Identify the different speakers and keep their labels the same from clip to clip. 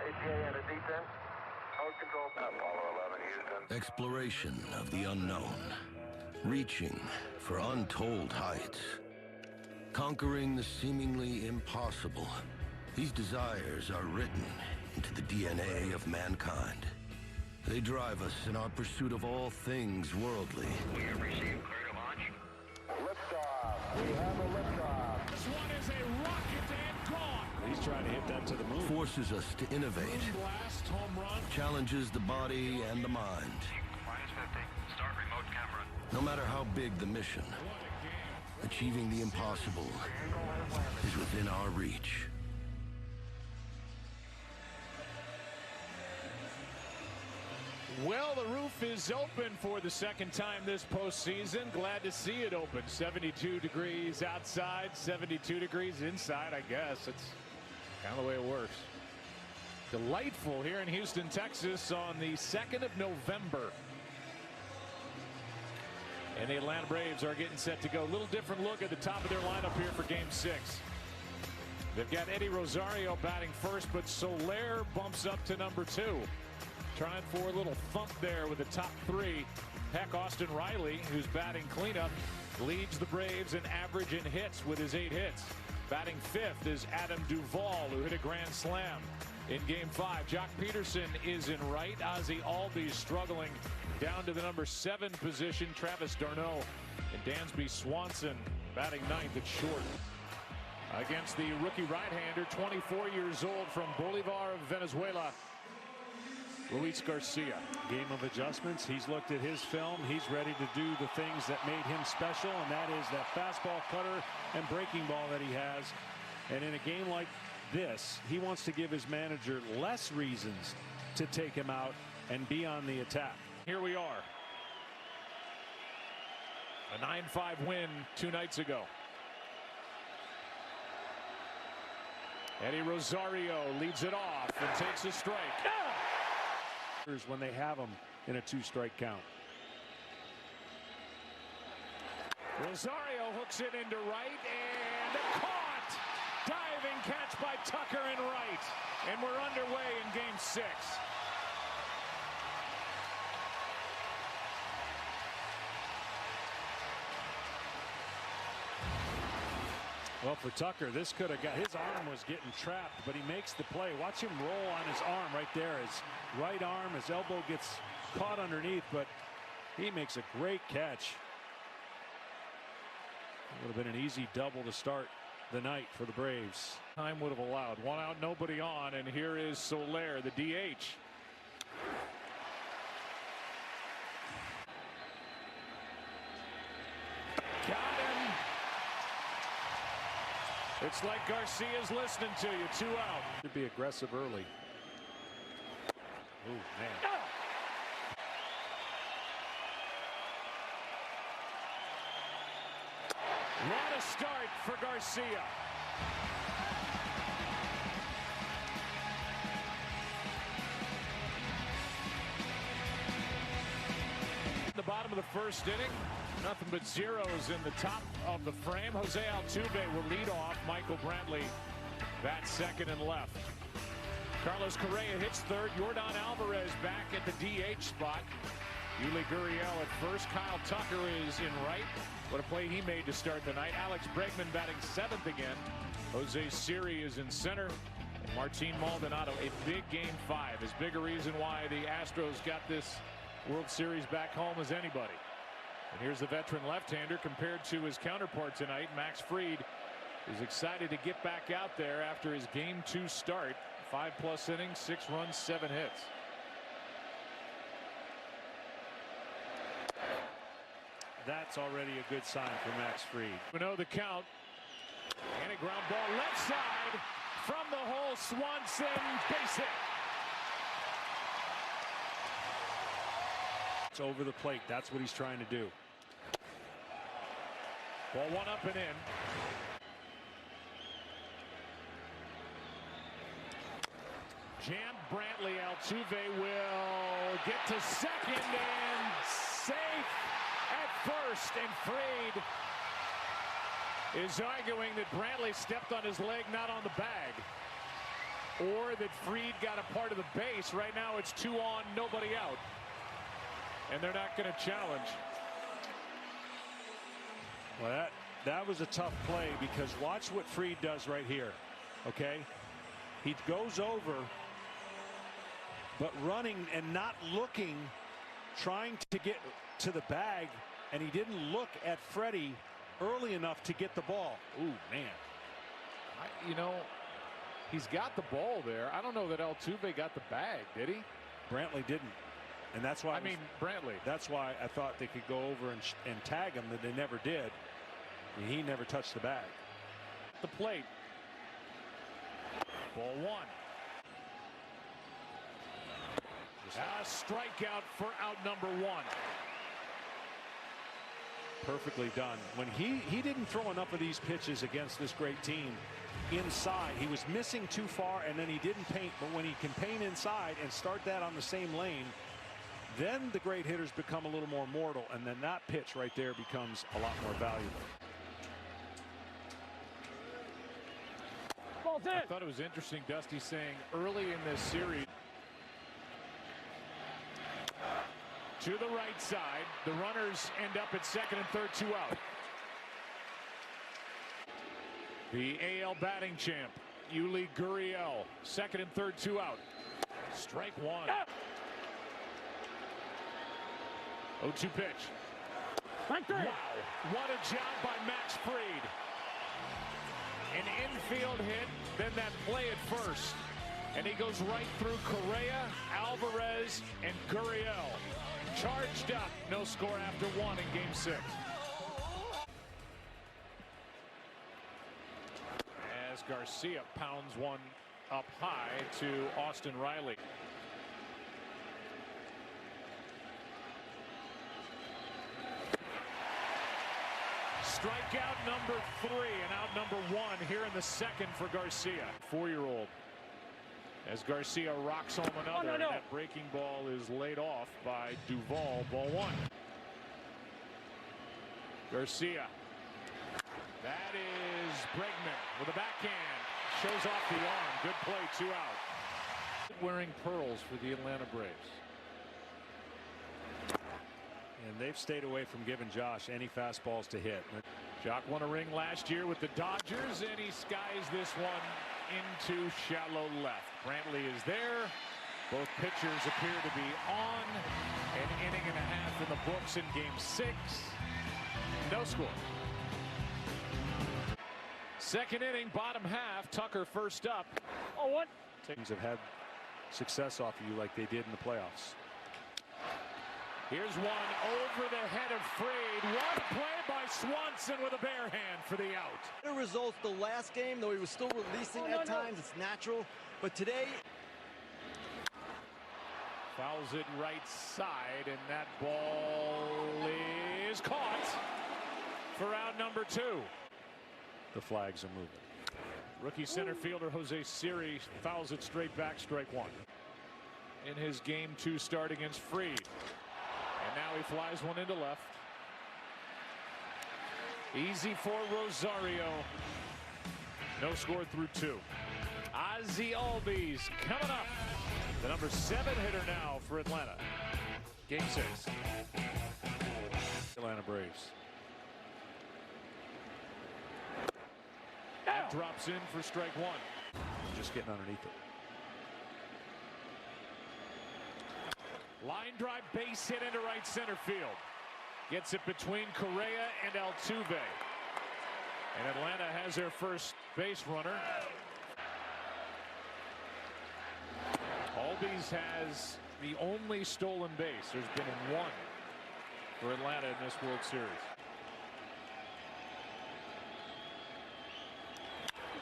Speaker 1: ATA and a D10. Hold control. Apollo 11, Houston.
Speaker 2: Exploration of the unknown. Reaching for untold heights. Conquering the seemingly impossible. These desires are written into the DNA of mankind. They drive us in our pursuit of all things worldly.
Speaker 1: We have received clear to launch. Liftoff. We have a liftoff.
Speaker 3: This one is a rocket and gone.
Speaker 4: He's trying to hit that to the moon.
Speaker 2: Forces us to innovate.
Speaker 3: Moon blast, home run.
Speaker 2: Challenges the body and the mind.
Speaker 1: Minus 50. Start remote camera.
Speaker 2: No matter how big the mission,
Speaker 3: What a game.
Speaker 2: achieving the impossible is within our reach.
Speaker 3: Well, the roof is open for the second time this postseason. Glad to see it open. 72 degrees outside, 72 degrees inside, I guess. It's kind of the way it works. Delightful here in Houston, Texas on the 2nd of November. And the Atlanta Braves are getting set to go. A little different look at the top of their lineup here for Game 6. They've got Eddie Rosario batting first, but Soler bumps up to number 2. Trying for a little thump there with the top 3. Heck, Austin Riley, who's batting cleanup, leads the Braves in average in hits with his 8 hits. Batting 5th is Adam Duvall, who hit a grand slam in Game 5. Jock Peterson is in right. Ozzie Albies struggling down to the number 7 position. Travis d'Arnaud and Dansby Swanson batting 9th at short. Against the rookie right-hander, 24 years old from Bolivar of Venezuela, Luis Garcia.
Speaker 4: Game of adjustments. He's looked at his film. He's ready to do the things that made him special, and that is that fastball, cutter, and breaking ball that he has. And in a game like this, he wants to give his manager less reasons to take him out and be on the attack.
Speaker 3: Here we are. A 9-5 win 2 nights ago. Eddie Rosario leads it off and takes a strike.
Speaker 4: When they have him in a 2-strike count.
Speaker 3: Rosario hooks it into right and caught. Diving catch by Tucker in right. And we're underway in Game 6.
Speaker 4: Well, for Tucker, this could have got, his arm was getting trapped, but he makes the play. Watch him roll on his arm right there. His right arm, his elbow gets caught underneath, but he makes a great catch. It would have been an easy double to start the night for the Braves.
Speaker 3: Time would have allowed. 1 out, nobody on, and here is Soler, the DH. Got him. It's like Garcia's listening to you. 2 out.
Speaker 4: To be aggressive early. Oh, man.
Speaker 3: What a start for Garcia. The bottom of the first inning, nothing but zeros in the top of the frame. Jose Altuve will lead off. Michael Brantley bats second and left. Carlos Correa hits third. Yordan Alvarez back at the DH spot. Yuli Gurriel at first. Kyle Tucker is in right. What a play he made to start the night. Alex Bregman batting 7th again. Jose Siri is in center. And Martin Maldonado, a big Game 5. As big a reason why the Astros got this World Series back home as anybody. And here's the veteran left-hander compared to his counterpart tonight. Max Fried is excited to get back out there after his Game 2 start. 5+ innings, 6 runs, 7 hits.
Speaker 4: That's already a good sign for Max Fried.
Speaker 3: We know the count. And a ground ball left side from the hole. Swanson, base hit.
Speaker 4: It's over the plate. That's what he's trying to do.
Speaker 3: Ball 1 up and in. Jam Brantley. Altuve will get to second and safe at first. And Fried is arguing that Brantley stepped on his leg, not on the bag. or that Fried got a part of the base. Right now it's 2 on, nobody out. And they're not going to challenge.
Speaker 4: Well, that was a tough play, because watch what Fried does right here. Okay? He goes over, but running and not looking, trying to get to the bag, and he didn't look at Freddie early enough to get the ball. Ooh, man.
Speaker 3: You know, he's got the ball there. I don't know that Altuve got the bag, did he?
Speaker 4: Brantley didn't. And that's why
Speaker 3: Brantley.
Speaker 4: That's why I thought they could go over and tag him, that they never did. And he never touched the bag.
Speaker 3: The plate. Ball 1. A strikeout for out number 1.
Speaker 4: Perfectly done. When he didn't throw enough of these pitches against this great team inside. He was missing too far, and then he didn't paint. But when he can paint inside and start that on the same lane, then the great hitters become a little more mortal, and then that pitch right there becomes a lot more valuable.
Speaker 3: I thought it was interesting, Dusty saying early in this series, to the right side, the runners end up at second and third, 2 out. The AL batting champ, Yuli Gurriel, second and third, 2 out. Strike 1. 0-2 pitch. Wow, what a job by Max Fried. An infield hit, then that play at first. And he goes right through Correa, Alvarez, and Gurriel. Charged up, no score after 1 in Game 6. As Garcia pounds one up high to Austin Riley. Strikeout number 3 and out number 1 here in the second for Garcia. 4-year-old. As Garcia rocks home another, and that breaking ball is laid off by Duvall. Ball 1. Garcia. That is Bregman with a backhand. Shows off the arm. Good play, 2 out. Wearing pearls for the Atlanta Braves.
Speaker 4: And they've stayed away from giving Josh any fastballs to hit.
Speaker 3: Jock won a ring last year with the Dodgers, and he skies this one into shallow left. Brantley is there. Both pitchers appear to be on. An inning and a half in the books in Game 6. No score. Second inning, bottom half. Tucker first up. Oh, what?
Speaker 4: Teams have had success off of you like they did in the playoffs.
Speaker 3: Here's one over the head of Fried. What play by Swanson with a bare hand for the out.
Speaker 5: Better results the last game, though he was still releasing at times. It's natural. But today,
Speaker 3: fouls it right side, and that ball is caught for out number 2.
Speaker 4: The flags are moving.
Speaker 3: Rookie center fielder Jose Siri fouls it straight back, strike 1. In his Game 2 start against Fried. And now he flies one into left. Easy for Rosario. No score through 2. Ozzie Albies coming up. The number 7 hitter now for Atlanta. Game 6.
Speaker 4: Atlanta Braves.
Speaker 3: That drops in for strike 1.
Speaker 4: Just getting underneath it.
Speaker 3: Line drive, base hit into right center field. Gets it between Correa and Altuve. And Atlanta has their first base runner. Albies has the only stolen base. There's been 1 for Atlanta in this World Series.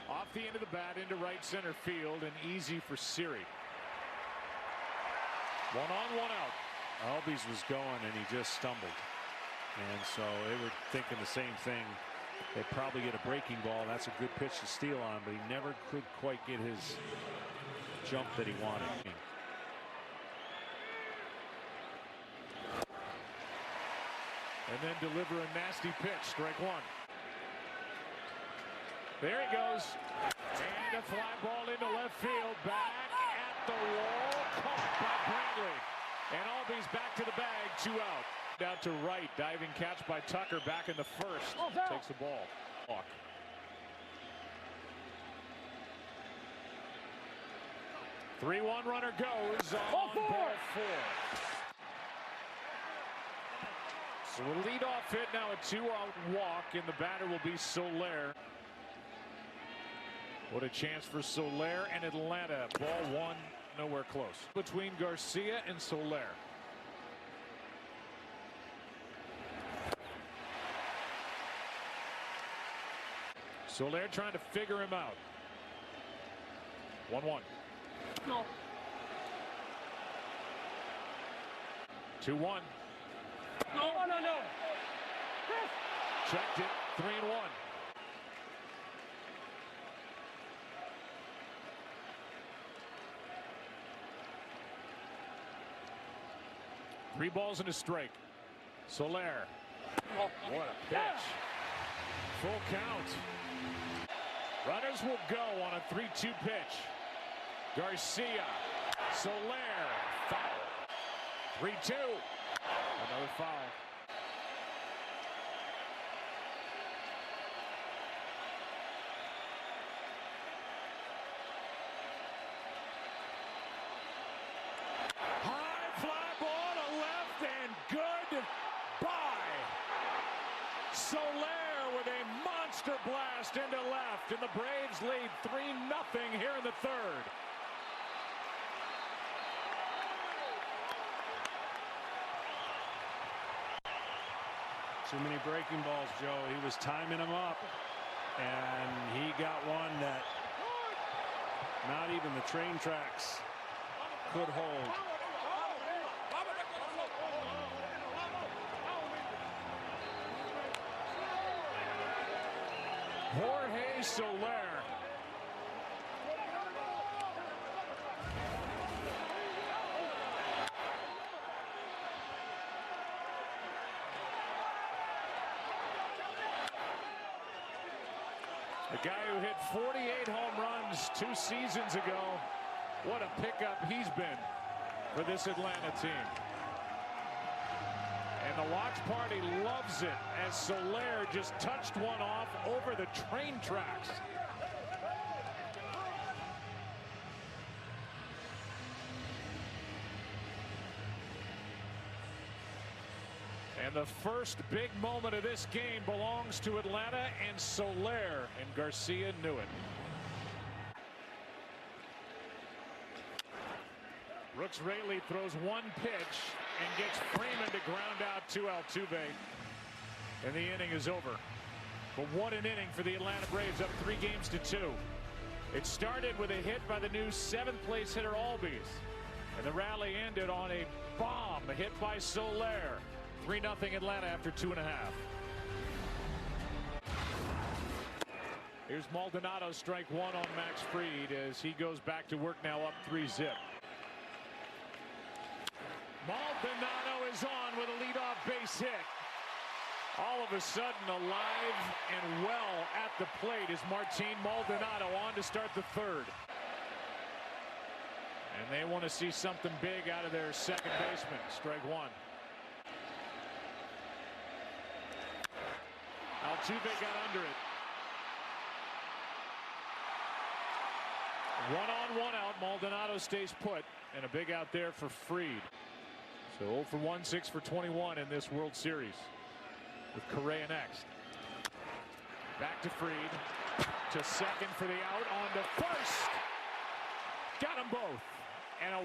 Speaker 3: Off the end of the bat into right center field, and easy for Siri. 1 on, 1 out.
Speaker 4: Albies was going, and he just stumbled. And so they were thinking the same thing. They probably get a breaking ball. That's a good pitch to steal on, but he never could quite get his jump that he wanted.
Speaker 3: And then deliver a nasty pitch, strike 1. There he goes. And a fly ball into left field. Back at the wall. Caught by Brantley. And Albies back to the bag. 2 out. Down to right. Diving catch by Tucker back in the first. Takes the ball. Walk. The 3-1 runner goes on ball 4. So a leadoff hit, now a 2-out walk, and the batter will be Soler. What a chance for Soler and Atlanta. Ball 1, nowhere close. Between Garcia and Soler. Soler trying to figure him out. 1-1. No. 2-1. No. Checked it. 3-1. Three balls and a strike. Soler. What a pitch. Full count. Runners will go on a 3-2 pitch. Garcia. Soler. Foul. 3-2. Another foul. High fly ball to left and goodbye. Soler with a monster blast into left, and the Braves lead 3-0 here in the third.
Speaker 4: Too many breaking balls, Joe. He was timing them up, and he got one that not even the train tracks could hold.
Speaker 3: Jorge Soler. The guy who hit 48 home runs 2 seasons ago. What a pickup he's been for this Atlanta team. And the watch party loves it as Soler just touched one off over the train tracks. And the first big moment of this game belongs to Atlanta, and Soler, and Garcia knew it. Brooks Raley throws one pitch and gets Freeman to ground out to Altuve. And the inning is over. But what an inning for the Atlanta Braves, up 3-2. It started with a hit by the new 7th place hitter Albies. And the rally ended on a bomb hit by Soler. 3-0 Atlanta after 2.5. Here's Maldonado, strike 1 on Max Fried as he goes back to work now up 3-0. Maldonado is on with a leadoff base hit. All of a sudden alive and well at the plate is Martin Maldonado on to start the third. And they want to see something big out of their second baseman. Strike 1. Altuve got under it. 1 on, 1 out. Maldonado stays put, and a big out there for Fried. So 0 for 1, 6 for 21 in this World Series with Correa next. Back to Fried, to second for the out, on to first. Got them both. And a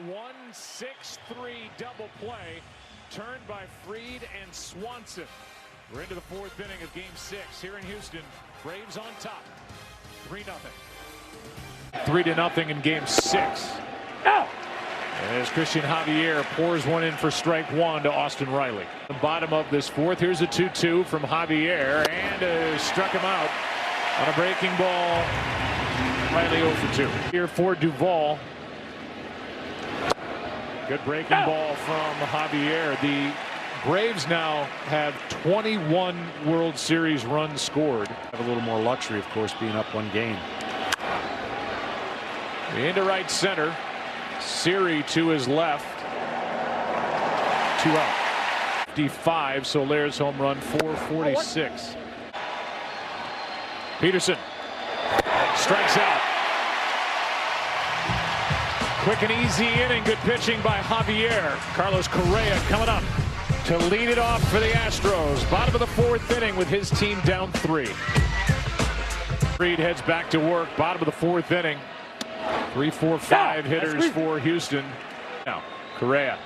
Speaker 3: 1-6-3 double play turned by Fried and Swanson. We're into the 4th inning of Game 6 here in Houston. Braves on top, 3-0. 3-0 in Game 6. As Christian Javier pours one in for strike 1 to Austin Riley. The bottom of this 4th, here's a 2-2 from Javier, and struck him out on a breaking ball. Riley 0 for 2. Here for Duvall. Good breaking ball from Javier. The Braves now have 21 World Series runs scored.
Speaker 4: Have a little more luxury, of course, being up one game.
Speaker 3: Into right center. Siri to his left. 2 out. 55. Soler's home run 446. Peterson strikes out. Quick and easy inning. Good pitching by Javier. Carlos Correa coming up to lead it off for the Astros. Bottom of the 4th inning with his team down 3. Reed heads back to work. Bottom of the 4th inning. 3, 4, 5 hitters for Houston. Now Correa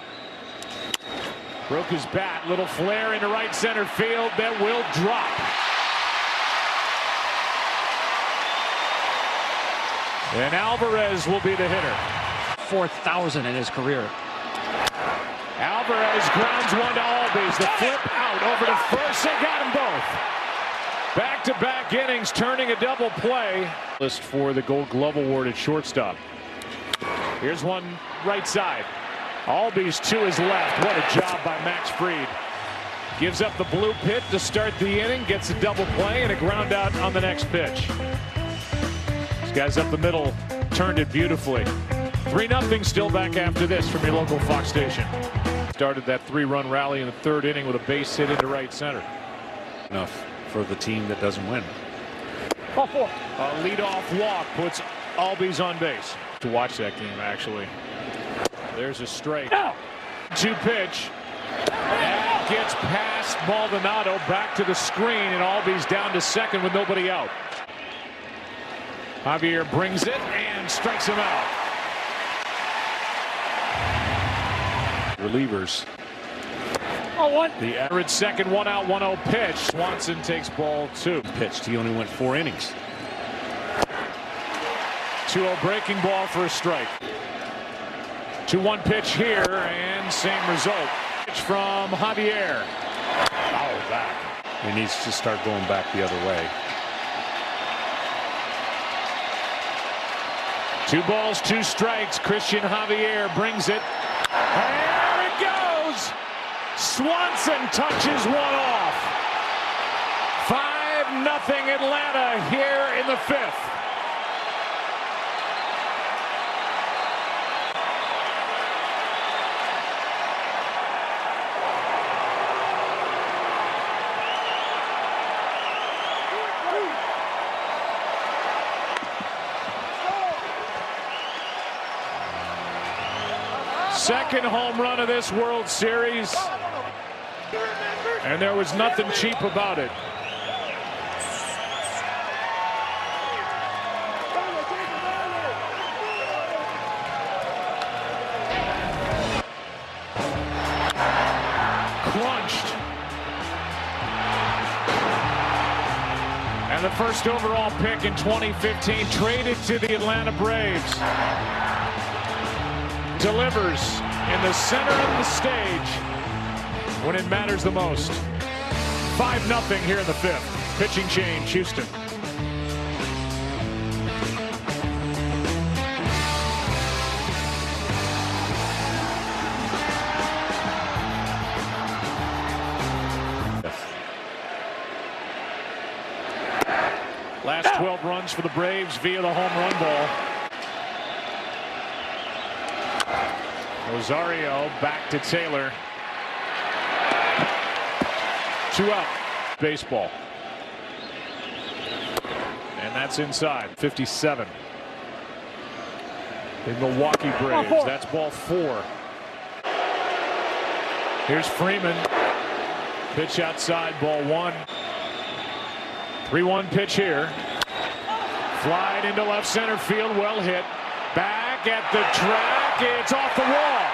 Speaker 3: broke his bat. Little flare into right center field that will drop. And Alvarez will be the hitter.
Speaker 6: 4,000 in his career.
Speaker 3: Alvarez grounds one to Albies. The flip out over to first. They got them both. Back-to-back innings, turning a double play. List for the Gold Glove Award at shortstop. Here's one right side. Albies to his left. What a job by Max Fried. Gives up the blue pit to start the inning. Gets a double play and a ground out on the next pitch. These guys up the middle turned it beautifully. 3-0 still back after this from your local Fox station. Started that 3-run rally in the 3rd inning with a base hit into right center.
Speaker 4: Enough for the team that doesn't win.
Speaker 3: A leadoff walk puts Albies on base. To watch that game, actually. There's a strike. 2 pitch. That gets past Maldonado back to the screen, and Albies down to second with nobody out. Javier brings it and strikes him out.
Speaker 4: Relievers.
Speaker 3: The average second, 1 out, 1-0 pitch. Swanson takes ball 2.
Speaker 4: Pitched. He only went 4 innings.
Speaker 3: 2-0 breaking ball for a strike. 2-1 pitch here, and same result. Pitch from Javier. Foul back.
Speaker 4: He needs to start going back the other way.
Speaker 3: 2 balls, 2 strikes. Christian Javier brings it. There it goes. Swanson touches one off. 5-0 Atlanta here in the 5th. Second home run of this World Series, and there was nothing cheap about it. Crunched. And the first overall pick in 2015 traded to the Atlanta Braves. Delivers in the center of the stage when it matters the most. 5-0 here in the 5th. Pitching change, Houston. Last 12 runs for the Braves via the home run ball. Rosario back to Taylor. 2 out. Baseball. And that's inside. 57. The Milwaukee Braves. That's ball 4. Here's Freeman. Pitch outside, ball 1. 3-1 pitch here. Flied into left center field, well hit. Back at the track. It's off the wall.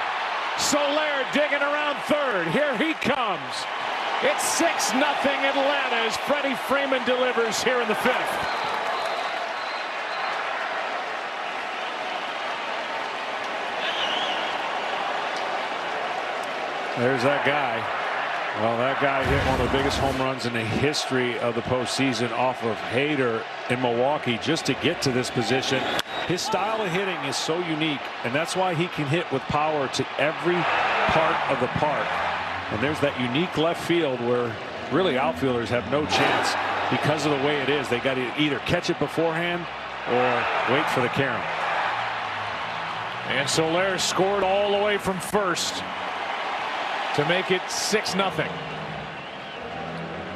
Speaker 3: Soler digging around third. Here he comes. It's 6-0 Atlanta as Freddie Freeman delivers here in the 5th.
Speaker 4: There's that guy. Well, that guy hit one of the biggest home runs in the history of the postseason off of Hader in Milwaukee just to get to this position. His style of hitting is so unique, and that's why he can hit with power to every part of the park. And there's that unique left field where really outfielders have no chance because of the way it is. They got to either catch it beforehand or wait for the carom.
Speaker 3: And Soler scored all the way from first to make it 6-0.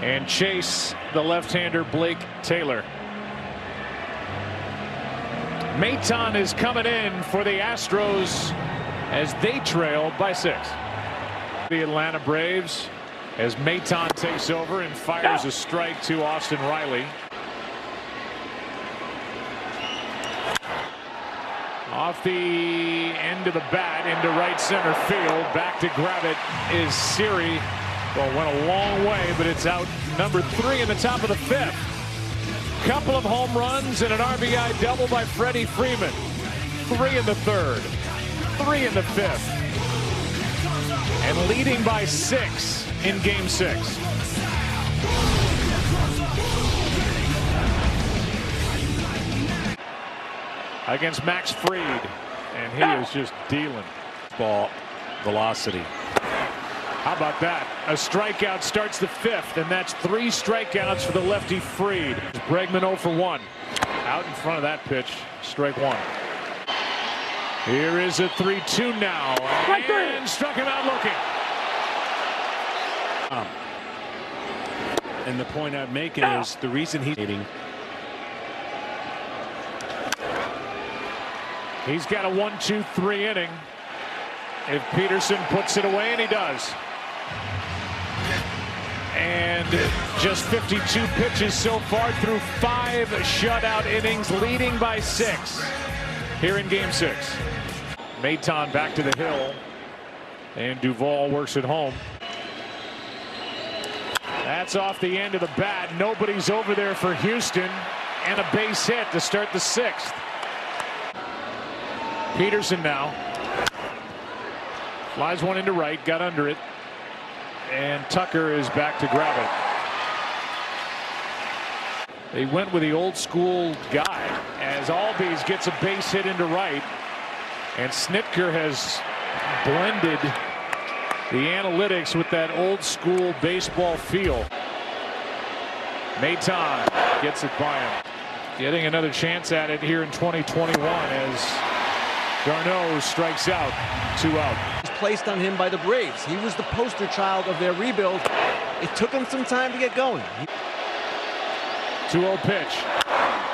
Speaker 3: And chase the left-hander Blake Taylor. Maton is coming in for the Astros as they trail by 6. The Atlanta Braves as Maton takes over and fires a strike to Austin Riley. Off the end of the bat into right center field. Back to grab it is Siri. Well, went a long way, but it's out number 3 in the top of the 5th. Couple of home runs and an RBI double by Freddie Freeman. 3 in the 3rd, 3 in the 5th. And leading by 6 in Game 6. Against Max Fried, and he is just dealing.
Speaker 4: Ball velocity.
Speaker 3: How about that? A strikeout starts the 5th, and that's 3 strikeouts for the lefty Fried. Bregman 0 for 1. Out in front of that pitch, strike 1. Here is a 3-2 now, and struck him out looking.
Speaker 4: And the point I'm making is the reason
Speaker 3: He's got a 1-2-3 inning. If Peterson puts it away, and he does. And just 52 pitches so far through 5 shutout innings, leading by 6 here in Game 6. Maton back to the hill, and Duvall works at home. That's off the end of the bat. Nobody's over there for Houston, and a base hit to start the 6th. Peterson now flies one into right, got under it, and Tucker is back to grab it. They went with the old school guy as Albies gets a base hit into right, and Snitker has blended the analytics with that old school baseball feel. Maton gets it by him, getting another chance at it here in 2021 as Darno strikes out. 2 out.
Speaker 5: Placed on him by the Braves. He was the poster child of their rebuild. It took him some time to get going.
Speaker 3: 2-0 pitch.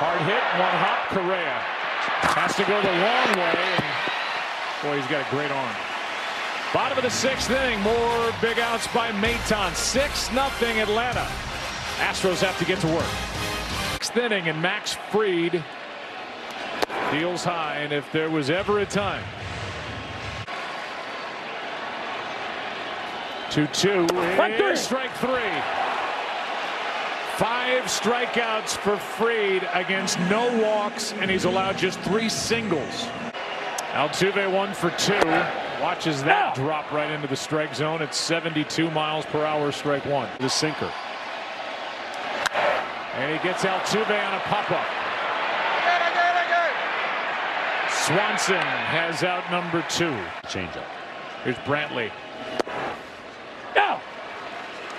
Speaker 3: Hard hit, 1 hop. Correa has to go the long way, and boy, he's got a great arm. Bottom of the 6th inning, more big outs by Maton. 6-0 Atlanta. Astros have to get to work. 6th inning, and Max Fried deals high, and if there was ever a time. 2-2 is strike 3. 5 strikeouts for Fried against no walks, and he's allowed just 3 singles. Altuve 1 for 2. Watches that drop right into the strike zone at 72 miles per hour, strike 1.
Speaker 4: The sinker.
Speaker 3: And he gets Altuve on a pop-up. Swanson has out number 2.
Speaker 4: Changeup.
Speaker 3: Here's Brantley.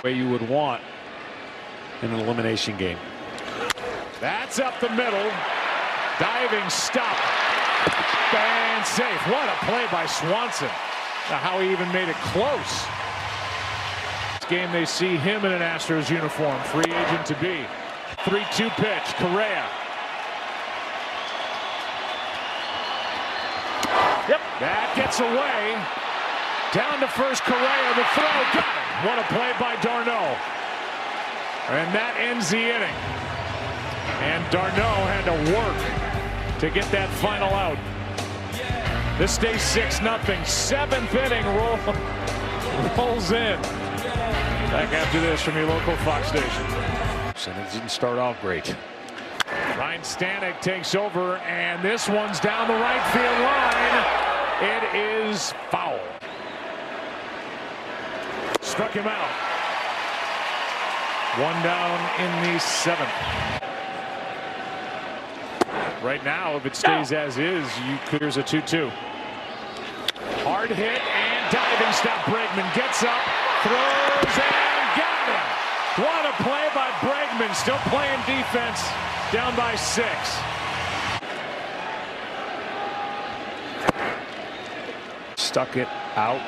Speaker 4: Way you would want in an elimination game.
Speaker 3: That's up the middle. Diving stop. And safe. What a play by Swanson. How he even made it close. This game they see him in an Astros uniform. Free agent to be. 3-2 pitch. Correa. That gets away. Down to first, Correa. The throw. Got it. What a play by Darno. And that ends the inning. And Darno had to work to get that final out. This stays 6-0. 7th inning rolls in. Back after this from your local Fox station.
Speaker 4: And it didn't start off great.
Speaker 3: Ryan Stanek takes over, and this one's down the right field line. It is foul. Struck him out. 1 down in the 7th. Right now, if it stays as is, here's a 2-2. Hard hit and diving stop. Bregman gets up, Throws and got him. What a play by Bregman. Still playing defense. Down by 6.
Speaker 4: Stuck it out.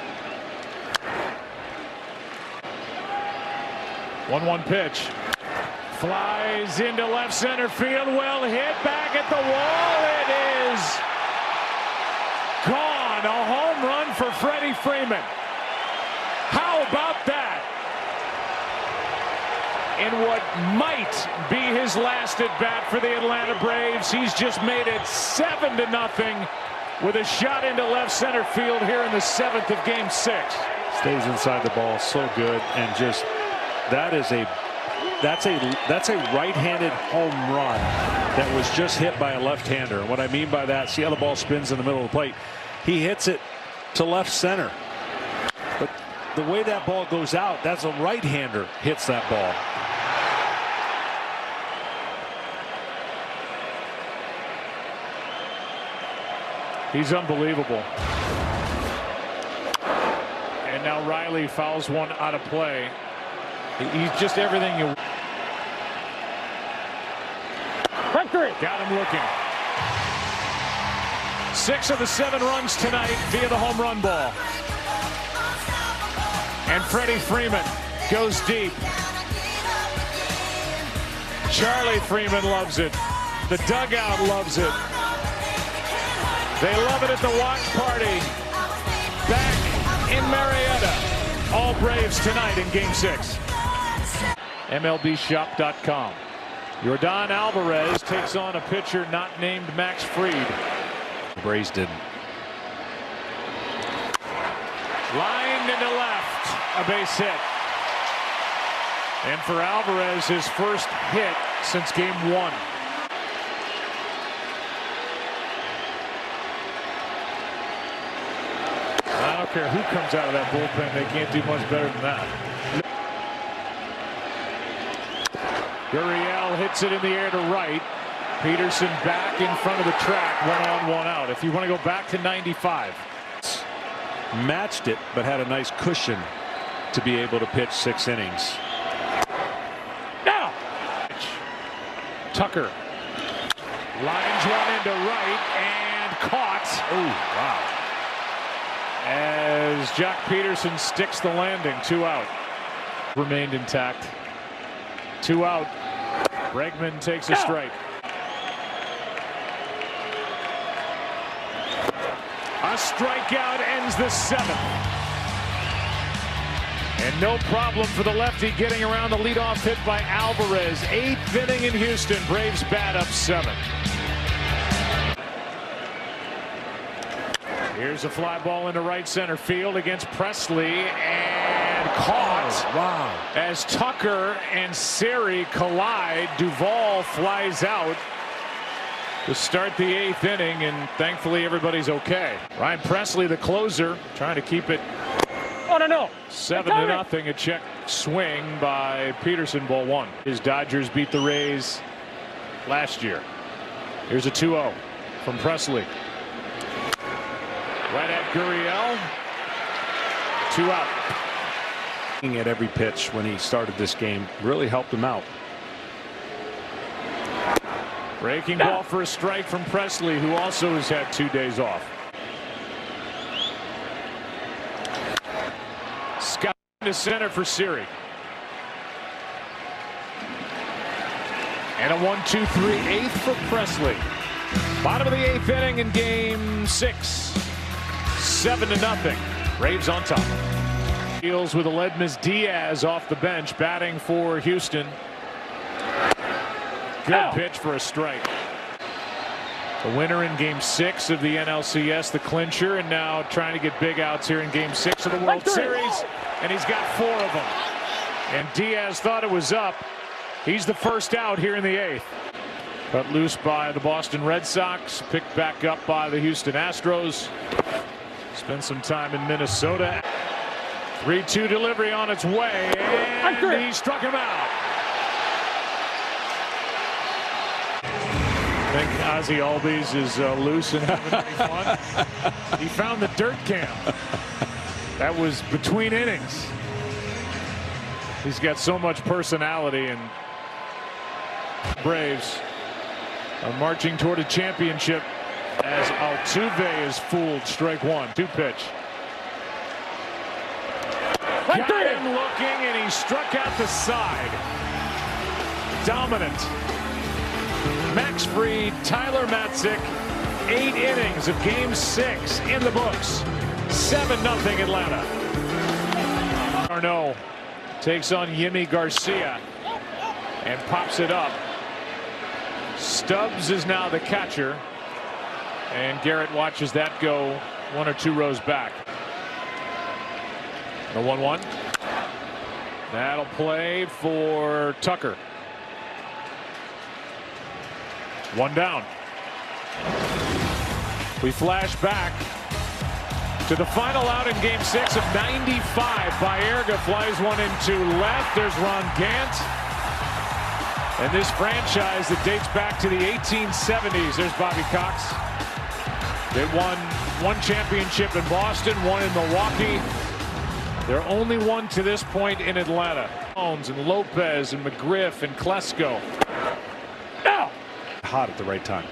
Speaker 3: 1-1 pitch. Flies into left center field. Well hit. Back at the wall. It is gone. A home run for Freddie Freeman. How about that? In what might be his last at bat for the Atlanta Braves, he's just made it 7-0 with a shot into left center field here in the 7th of Game 6.
Speaker 4: Stays inside the ball so good, and just that's a right-handed home run that was just hit by a left-hander. And what I mean by that, see how the ball spins in the middle of the plate. He hits it to left center, but the way that ball goes out, that's a right-hander hits that ball.
Speaker 3: He's unbelievable. And now Riley fouls one out of play. He's just everything you. Got him looking. 6 of the 7 runs tonight via the home run ball. And Freddie Freeman goes deep. Charlie Freeman loves it. The dugout loves it. They love it at the watch party back in Marietta. All Braves tonight in Game 6. MLBshop.com. Yordan Alvarez takes on a pitcher not named Max Fried.
Speaker 4: The Braves didn't.
Speaker 3: Lined into left. A base hit. And for Alvarez, his first hit since Game 1. I don't care who comes out of that bullpen. They can't do much better than that. Gurriel hits it in the air to right. Peterson back in front of the track. 1 on, 1 out. If you want to go back to 95.
Speaker 4: Matched it, but had a nice cushion to be able to pitch 6 innings.
Speaker 3: Now, Tucker lines one into right and caught.
Speaker 4: Oh, wow.
Speaker 3: As Jack Peterson sticks the landing. 2 out. Remained intact. 2 out. Bregman takes a strike. A strikeout ends the 7th. And no problem for the lefty getting around the leadoff hit by Alvarez. 8th inning in Houston. Braves bat up 7. Here's a fly ball into right center field against Presley, and caught.
Speaker 4: Oh, wow.
Speaker 3: As Tucker and Siri collide. Duvall flies out to start the 8th inning, and thankfully everybody's okay. Ryan Presley, the closer, trying to keep it 7-0. A check swing by Peterson, ball 1. His Dodgers beat the Rays last year. Here's a 2-0 from Presley. Right at Gurriel. 2 out.
Speaker 4: At every pitch when he started this game really helped him out.
Speaker 3: Breaking ball for a strike from Presley, who also has had 2 days off. Scott to center for Siri. And a 1-2-3 8th for Presley. Bottom of the 8th inning in Game 6. 7-0. Braves on top. Deals with Aledmys Diaz off the bench, batting for Houston. Good pitch for a strike. The winner in Game 6 of the NLCS, the clincher, and now trying to get big outs here in Game 6 of the World Series. And he's got 4 of them. And Diaz thought it was up. He's the first out here in the 8th. Cut loose by the Boston Red Sox, picked back up by the Houston Astros. Spent some time in Minnesota. 3-2 delivery on its way, and he struck him out. I think Ozzie Albies is loose and having any fun. He found the dirt can. That was between innings. He's got so much personality, and Braves are marching toward a championship as Altuve is fooled. Strike one. 2-pitch. Got him looking, and he struck out the side. Dominant. Max Fried, Tyler Matzik, 8 innings of Game 6 in the books. 7-0 Atlanta. Arno takes on Yimi Garcia and pops it up. Stubbs is now the catcher, and Garrett watches that go 1 or 2 rows back. The 1-1. That'll play for Tucker. 1 down. We flash back to the final out in Game 6 of 95. Baerga flies one into left. There's Ron Gant. And this franchise that dates back to the 1870s. There's Bobby Cox. They won 1 championship in Boston, 1 in Milwaukee. They're only 1 to this point in Atlanta. Jones and Lopez and McGriff and Klesko. Now,
Speaker 4: Hot at the right time.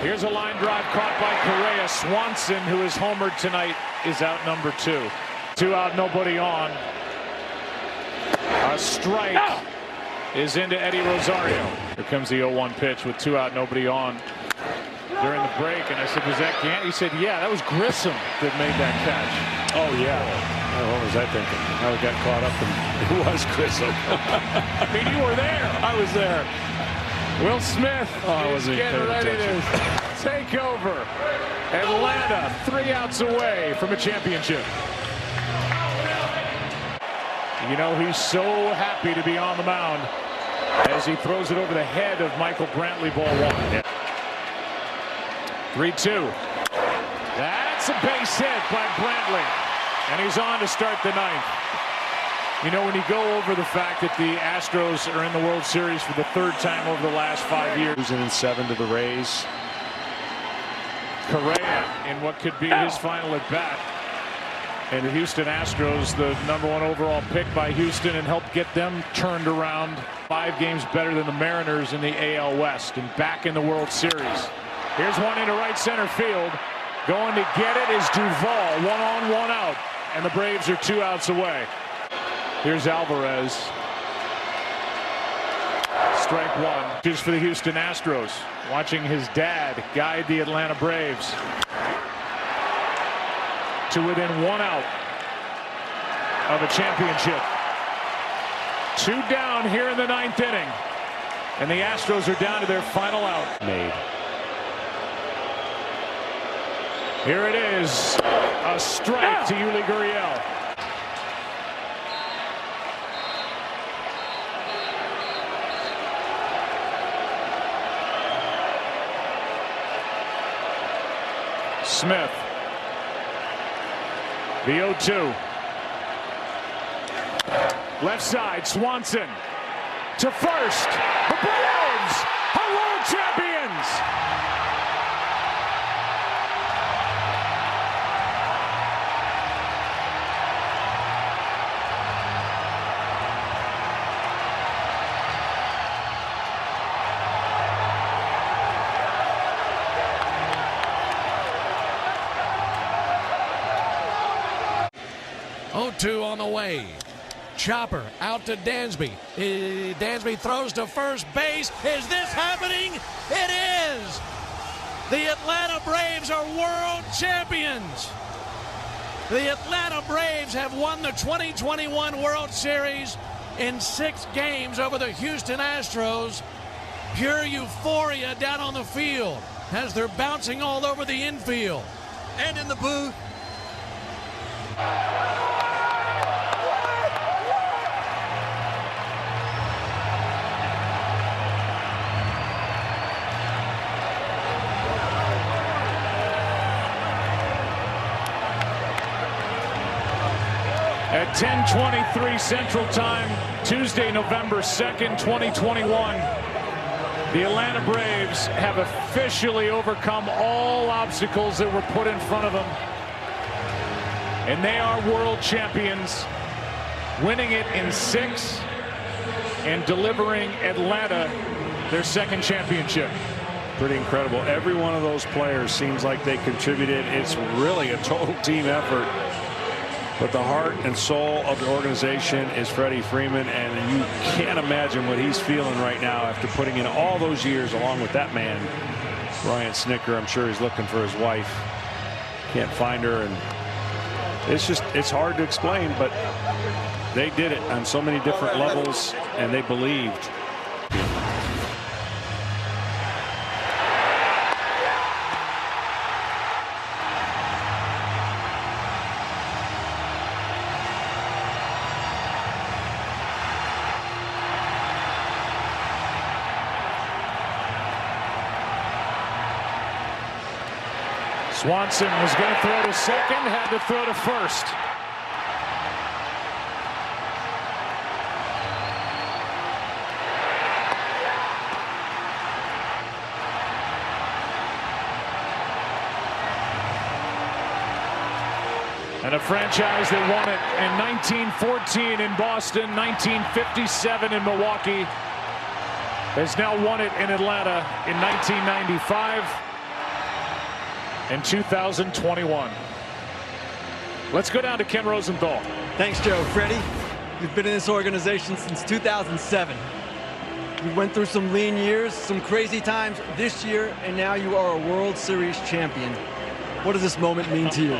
Speaker 3: Here's a line drive caught by Correa. Swanson, who is homered tonight, is out number 2. 2 out, nobody on. A strike is into Eddie Rosario. Here comes the 0-1 pitch with 2 out, nobody on during the break. And I said, was that Gant? He said, yeah, that was Grissom that made that catch.
Speaker 4: Oh, yeah. What was I thinking? I got caught up in who was Grissom.
Speaker 3: I mean, you were there.
Speaker 4: I was there.
Speaker 3: Will Smith is
Speaker 4: wasn't
Speaker 3: getting ready to take over. Atlanta 3 outs away from a championship. You know, he's so happy to be on the mound as he throws it over the head of Michael Brantley. Ball 1. 3-2. That's a base hit by Brantley, and he's on to start the 9th. You know, when you go over the fact that the Astros are in the World Series for the 3rd time over the last 5 years.
Speaker 4: Losing in 7 to the Rays.
Speaker 3: Correa in what could be his final at bat. And the Houston Astros, the #1 overall pick by Houston, and helped get them turned around. 5 games better than the Mariners in the AL West, and back in the World Series. Here's one into right center field. Going to get it is Duvall. 1 on, 1 out. And the Braves are 2 outs away. Here's Alvarez. Strike 1. Just for the Houston Astros. Watching his dad guide the Atlanta Braves to within 1 out of a championship. 2 down here in the 9th inning. And the Astros are down to their final out.
Speaker 4: Made.
Speaker 3: Here it is. A strike to Yuli Gurriel. Smith. The 0-2. Left side, Swanson to first. The Braves are world champions.
Speaker 7: Two on the way. Chopper out to Dansby. Dansby throws to first base. Is this happening? It is. The Atlanta Braves are world champions. The Atlanta Braves have won the 2021 World Series in 6 games over the Houston Astros. Pure euphoria down on the field as they're bouncing all over the infield and in the booth.
Speaker 3: At 10:23 Central Time, Tuesday, November 2nd, 2021, the Atlanta Braves have officially overcome all obstacles that were put in front of them. And they are world champions. winning it in 6 and delivering Atlanta their 2nd championship.
Speaker 4: Pretty incredible. Every one of those players seems like they contributed. It's really a total team effort. But the heart and soul of the organization is Freddie Freeman, and you can't imagine what he's feeling right now after putting in all those years along with that man, Brian Snitker. I'm sure he's looking for his wife. Can't find her, and it's hard to explain, but they did it on so many different levels, and they believed.
Speaker 3: Swanson was going to throw to second, had to throw to first. And a franchise that won it in 1914 in Boston, 1957 in Milwaukee, has now won it in Atlanta in 1995 and 2021. Let's go down to Ken Rosenthal.
Speaker 5: Thanks, Joe. Freddie, you've been in this organization since 2007. We went through some lean years, some crazy times this year, and now you are a World Series champion. What does this moment mean to you?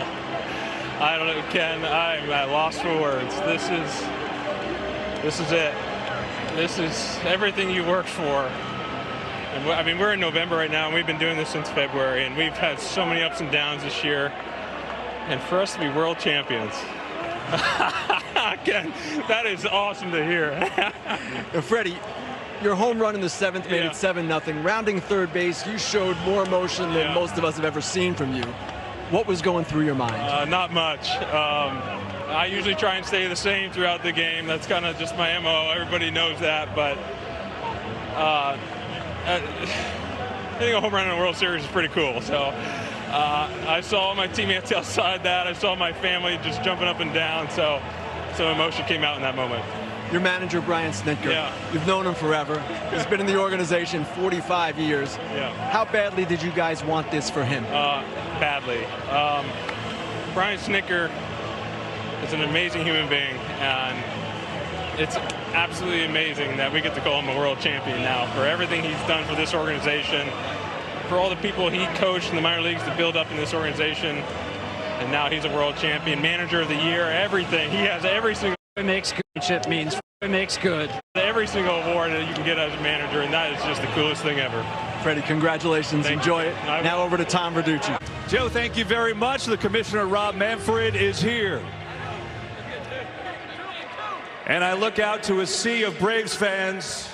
Speaker 8: I don't know, Ken. I'm at loss for words. This is it. This is everything you worked for. And I mean, we're in November right now, and we've been doing this since February, and we've had so many ups and downs this year. And for us to be world champions, Ken, that is awesome to hear.
Speaker 5: Freddie, your home run in the 7th made it 7-0. Rounding third base, you showed more emotion than most of us have ever seen from you. What was going through your mind?
Speaker 8: Not much. I usually try and stay the same throughout the game. That's kind of just my MO. Everybody knows that. But hitting a home run in a World Series is pretty cool. So I saw my teammates outside that. I saw my family just jumping up and down. So some emotion came out in that moment.
Speaker 5: Your manager, Brian Snitker, you've known him forever. He's been in the organization 45 years. How badly did you guys want this for him?
Speaker 8: Badly. Brian Snitker is an amazing human being, and it's absolutely amazing that we get to call him a world champion now for everything he's done for this organization, for all the people he coached in the minor leagues to build up in this organization, and now he's a world champion, manager of the year, everything. He has every single...
Speaker 6: It makes good. It means it makes good.
Speaker 8: Every single award that you can get as a manager, and that is just the coolest thing ever.
Speaker 5: Freddie, congratulations. Enjoy it. Now over to Tom Verducci.
Speaker 9: Joe, thank you very much. The Commissioner, Rob Manfred, is here. And I look out to a sea of Braves fans.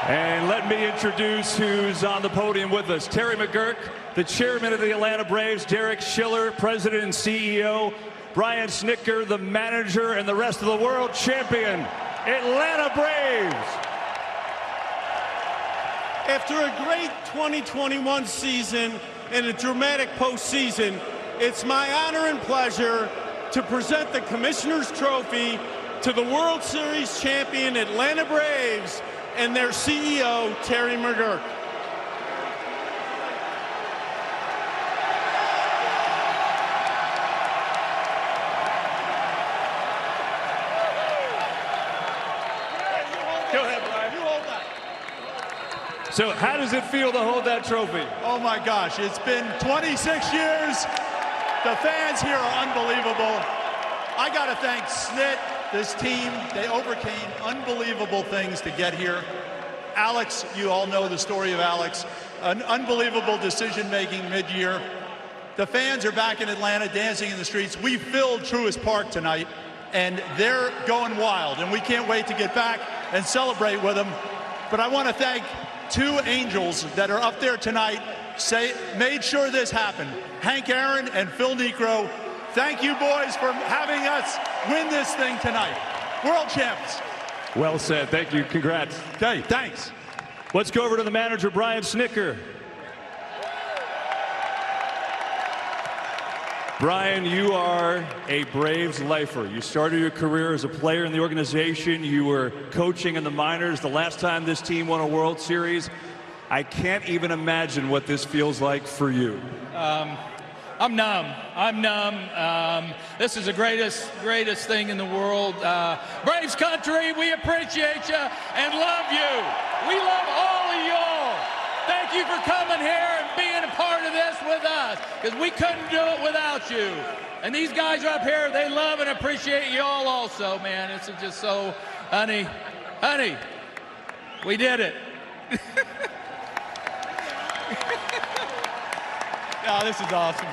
Speaker 9: And let me introduce who's on the podium with us. Terry McGuirk, the chairman of the Atlanta Braves, Derek Schiller, president and CEO, Brian Snitker, the manager, and the rest of the world champion, Atlanta Braves.
Speaker 10: After a great 2021 season and a dramatic postseason, it's my honor and pleasure to present the Commissioner's Trophy to the World Series champion Atlanta Braves and their CEO, Terry McGuirk.
Speaker 9: Go ahead, Brian. You hold that. So how does it feel to hold that trophy?
Speaker 10: Oh my gosh, it's been 26 years. The fans here are unbelievable. I gotta thank Snit, this team. They overcame unbelievable things to get here. Alex, you all know the story of Alex. An unbelievable decision-making mid-year. The fans are back in Atlanta dancing in the streets. We filled Truist Park tonight, and they're going wild, and we can't wait to get back and celebrate with them. But I want to thank two angels that are up there tonight, made sure this happened. Hank Aaron and Phil Necro. Thank you, boys, for having us win this thing tonight. World champs.
Speaker 9: Well said. Thank you. Congrats.
Speaker 10: Okay, thanks.
Speaker 9: Let's go over to the manager, Brian Snitker. Brian, you are a Braves lifer. You started your career as a player in the organization. You were coaching in the minors. The last time this team won a World Series, I can't even imagine what this feels like for you.
Speaker 11: I'm numb. I'm numb. This is the greatest thing in the world. Braves country, we appreciate you and love you. We love all of y'all. Thank you for coming here and being a part of this with us, because we couldn't do it without you. And these guys up here, they love and appreciate y'all also, man. It's just so, honey, we did it. Oh, this is awesome.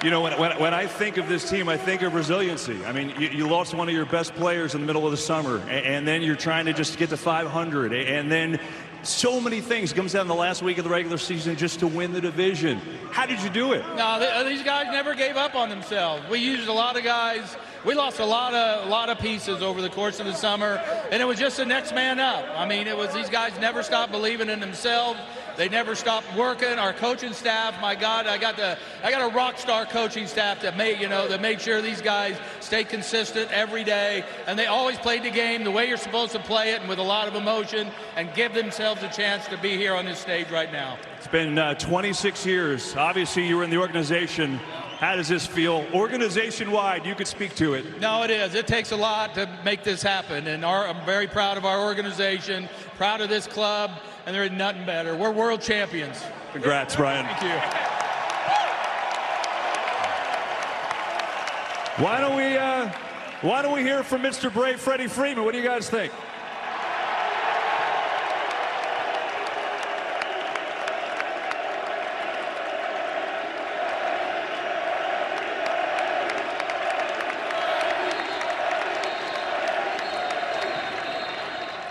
Speaker 9: You know, when I think of this team, I think of resiliency. I mean, you lost one of your best players in the middle of the summer, and then you're trying to just get to 500, and then so many things comes down the last week of the regular season just to win the division. How did you do it?
Speaker 11: No, these guys never gave up on themselves. We used a lot of guys. We lost a lot of pieces over the course of the summer, and it was just the next man up. I mean, it was these guys never stopped believing in themselves. They never stopped working. Our coaching staff, my God, I got a rock star coaching staff that made sure these guys stayed consistent every day, and they always played the game the way you're supposed to play it, and with a lot of emotion, and give themselves a chance to be here on this stage right now.
Speaker 9: It's been 26 years. Obviously, you were in the organization. How does this feel? Organization-wide, you could speak to it.
Speaker 11: No, it is. It takes a lot to make this happen, and I'm very proud of our organization, proud of this club, and there is nothing better. We're world champions.
Speaker 9: Congrats, Brian.
Speaker 11: Thank you.
Speaker 9: Why don't we hear from Mr. Brave, Freddie Freeman? What do you guys think?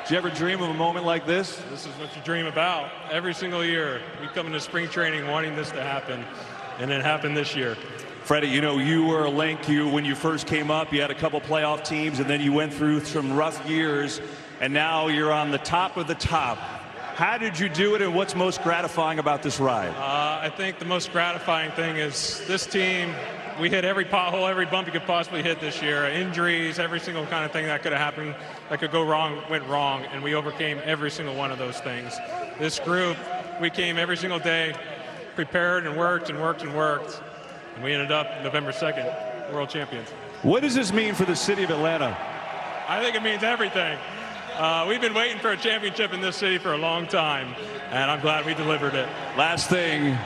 Speaker 9: Did you ever dream of a moment like this?
Speaker 8: This is what you dream about. Every single year, we come into spring training wanting this to happen, and it happened this year.
Speaker 9: Freddie, you know, you were a link. When you first came up, you had a couple playoff teams, and then you went through some rough years, and now you're on the top of the top. How did you do it, and what's most gratifying about this ride?
Speaker 8: I think the most gratifying thing is this team, we hit every pothole, every bump you could possibly hit this year. Injuries, every single kind of thing that could have happened, that could go wrong, went wrong, and we overcame every single one of those things. This group, we came every single day, prepared and worked and worked and worked, and we ended up November 2nd, world champions.
Speaker 9: What does this mean for the city of Atlanta?
Speaker 8: I think it means everything. We've been waiting for a championship in this city for a long time, and I'm glad we delivered it.
Speaker 9: Last thing,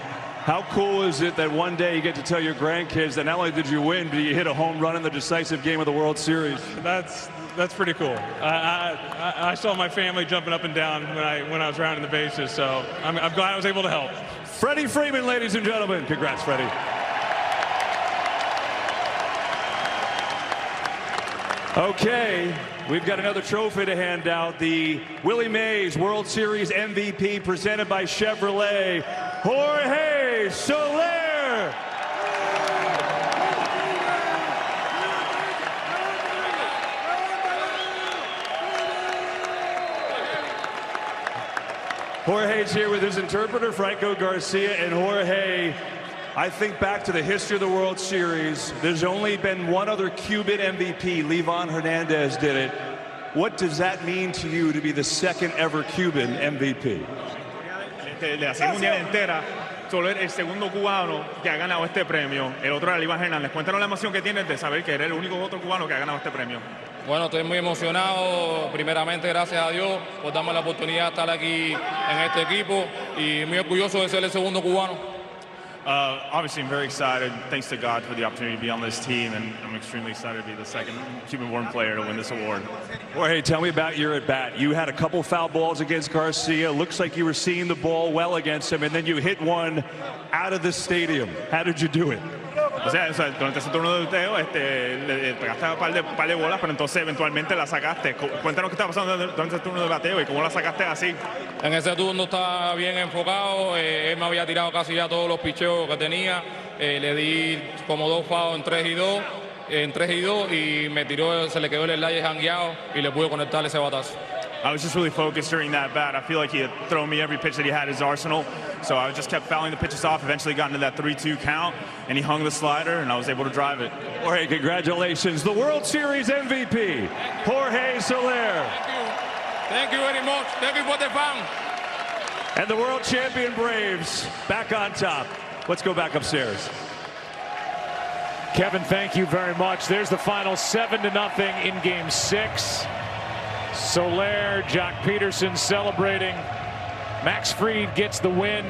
Speaker 9: how cool is it that one day you get to tell your grandkids that not only did you win, but you hit a home run in the decisive game of the World Series?
Speaker 8: That's pretty cool. I saw my family jumping up and down when I was rounding the bases, so I'm glad I was able to help.
Speaker 9: Freddie Freeman, ladies and gentlemen. Congrats, Freddie. Okay, we've got another trophy to hand out. The Willie Mays World Series MVP presented by Chevrolet, Jorge Soler. Jorge's here with his interpreter, Franco Garcia, and Jorge, I think back to the history of the World Series. There's only been one other Cuban MVP. Livan Hernandez did it. What does that mean to you to be the second ever Cuban MVP?
Speaker 12: De la Serie Mundial entera, Soler el segundo cubano que ha ganado este premio. El otro era Livan Hernández. Cuéntanos la emoción que tienes de saber que eres el único otro cubano que ha ganado este premio.
Speaker 13: Bueno, estoy muy emocionado. Primeramente, gracias a Dios por darme la oportunidad de estar aquí en este equipo y muy orgulloso de ser el segundo cubano.
Speaker 12: Obviously, I'm very excited. Thanks to God for the opportunity to be on this team, and I'm extremely excited to be the second Cuban-born player to win this award.
Speaker 9: Jorge, tell me about your at-bat. You had a couple foul balls against Garcia. Looks like you were seeing the ball well against him, and then you hit one out of the stadium. How did you do it?
Speaker 12: O sea, durante ese turno de bateo, le pegaste un par de bolas, pero entonces eventualmente la sacaste. Cuéntanos qué está pasando durante ese turno de bateo y cómo la sacaste así.
Speaker 13: En ese turno estaba bien enfocado. Él me había tirado casi ya todos los picheos que tenía. Le di como 2 fouls en 3 y 2, y me tiró, se le quedó el slide jangueado y le pude conectar ese batazo.
Speaker 12: I was just really focused during that bat. I feel like he had thrown me every pitch that he had in his arsenal. So I just kept fouling the pitches off, eventually got into that 3-2 count, and he hung the slider, and I was able to drive it.
Speaker 9: Jorge, congratulations. The World Series MVP, Jorge Soler.
Speaker 13: Thank you. Thank you very much. Thank you for the fun.
Speaker 9: And the world champion Braves back on top. Let's go back upstairs.
Speaker 3: Kevin, thank you very much. There's the final 7-0 in Game 6. Soler, Jock Peterson celebrating. Max Fried gets the win.